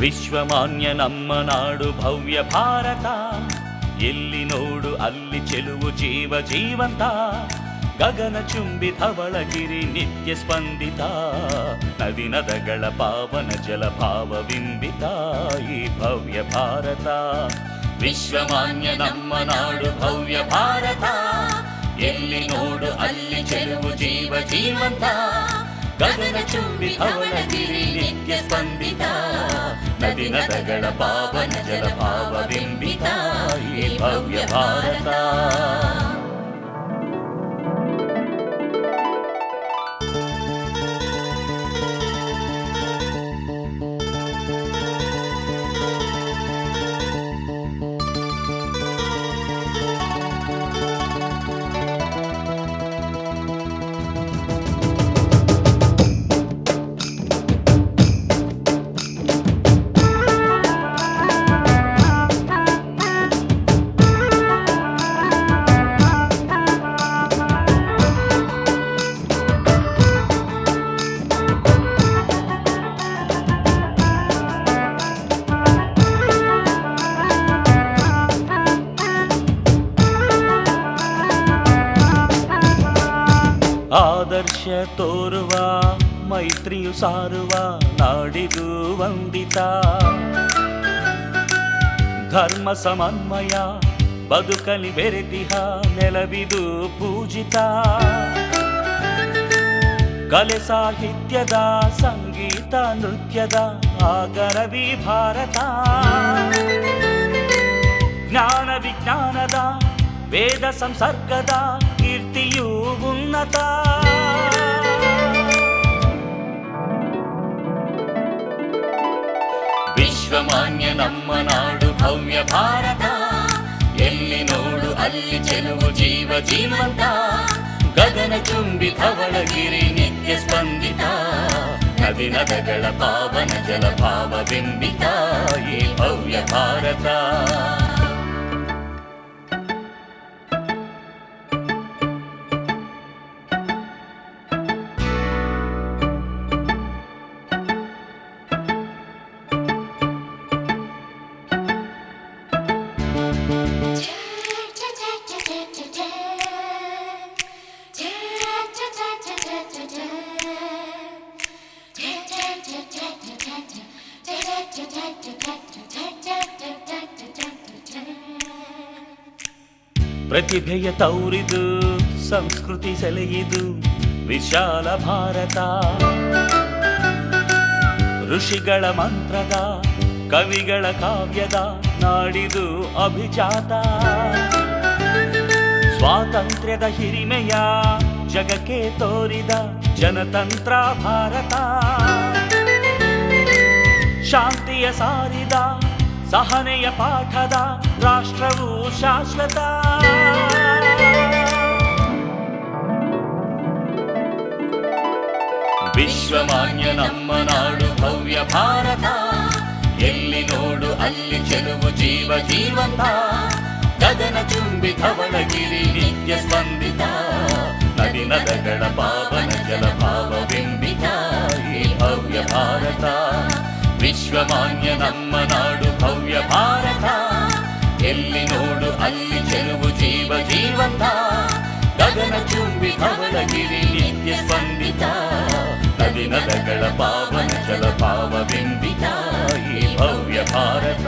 ವಿಶ್ವಮಾನ್ಯ ನಮ್ಮ ನಾಡು ಭವ್ಯ ಭಾರತ, ಎಲ್ಲಿ ನೋಡು ಅಲ್ಲಿ ಚೆಲುವು ಜೀವ ಜೀವಂತ. ಗಗನ ಚುಂಬಿ ಧವಳಗಿರಿ ನಿತ್ಯ ಸ್ಪಂದಿತ, ನದಿ ನದಗಳ ಪಾವನ ಜಲಭಾವ ಬಿಂಬಿತ ಈ ಭವ್ಯ ಭಾರತ. ವಿಶ್ವಮಾನ್ಯ ನಮ್ಮ ನಾಡು ಭವ್ಯ ಭಾರತ, ಎಲ್ಲಿ ನೋಡು ಅಲ್ಲಿ ಚೆಲುವು ಜೀವ ಜೀವಂತ. ಗಗನ ಚುಂಬಿ ಧವಳಗಿರಿ ನಿತ್ಯ ಸ್ಪಂದಿತ, ನದಿ ನದಗಳ ಪಾವನ ಜಲಭಾವ ಬಿಂಬಿತ ಈ ಭವ್ಯ ಭಾರತ. ಆದರ್ಶ ತೋರುವ ಮೈತ್ರಿಯು ಸಾರುವ ನಾಡಿದು ವಂದಿತ. ಧರ್ಮ ಸಮನ್ವಯ ಬದುಕಲಿ ಬೆರೆತಿಹ ನೆಲವಿದು ಪೂಜಿತ. ಕಲೆ ಸಾಹಿತ್ಯದ ಸಂಗೀತ ನೃತ್ಯದ ಆಗರವಿ ಭಾರತ. ಜ್ಞಾನ ವಿಜ್ಞಾನದ ವೇದ ಸಂಸರ್ಗದ ಕೀರ್ತಿಯೂ ಉನ್ನತ. ವಿಶ್ವಮಾನ್ಯ ನಮ್ಮ ನಾಡು ಭವ್ಯ ಭಾರತ, ಎಲ್ಲಿ ನೋಡು ಅಲ್ಲಿ ಚೆಲುವು ಜೀವ ಜೀವಂತ. ಗಗನ ಚುಂಬಿ ಧವಳಗಿರಿ ನಿತ್ಯ ಸ್ಪಂದಿತ, ನದಿ ನದಗಳ ಪಾವನ ಜಲಭಾವ ಬಿಂಬಿತ ಈ ಭವ್ಯ ಭಾರತ. ಪ್ರತಿಭೆಯ ತೌರಿದು ಸಂಸ್ಕೃತಿ ಸೆಲೆಯಿದು ವಿಶಾಲ ಭಾರತ. ಋಷಿಗಳ ಮಂತ್ರದ ಕವಿಗಳ ಕಾವ್ಯದ ನಾಡಿದು ಅಭಿಜಾತ. ಸ್ವಾತಂತ್ರ್ಯದ ಹಿರಿಮೆಯ ಜಗಕ್ಕೆ ತೋರಿದ ಜನತಂತ್ರ ಭಾರತ. ಶಾಂತಿಯ ಸಾರಿದ ಸಹನೆಯ ಪಾಠದ ರಾಷ್ಟ್ರವು ಶಾಶ್ವತ. ವಿಶ್ವಮಾನ್ಯ ನಮ್ಮ ನಾಡು ಭವ್ಯ ಭಾರತ, ಎಲ್ಲಿ ನೋಡು ಅಲ್ಲಿ ಚೆಲುವು ಜೀವ ಜೀವಂತ. ಗಗನ ಚುಂಬಿ ಧವಳಗಿರಿ ನಿತ್ಯ ಸ್ಪಂದಿತ, ನದಿ ನದಗಳ ಪಾವನ ಜಲಭಾವ ಬಿಂಬಿತ ಈ ಭವ್ಯ ಭಾರತ. ವಿಶ್ವಮಾನ್ಯ ನಮ್ಮ ನಾಡು ಭವ್ಯ ಭಾರತ, ಎಲ್ಲಿ ನೋಡು ಅಲ್ಲಿ ಚೆಲುವು ಜೀವ ಜೀವಂತ. ಗಗನ ಚುಂಬಿ ಧವಳಗಿರಿ ನಿತ್ಯ ಸ್ಪಂದಿತ, ನದಿ ನದಗಳ ಪಾವನ ಜಲಭಾವ ಬಿಂಬಿತ ಈ ಭವ್ಯ ಭಾರತ.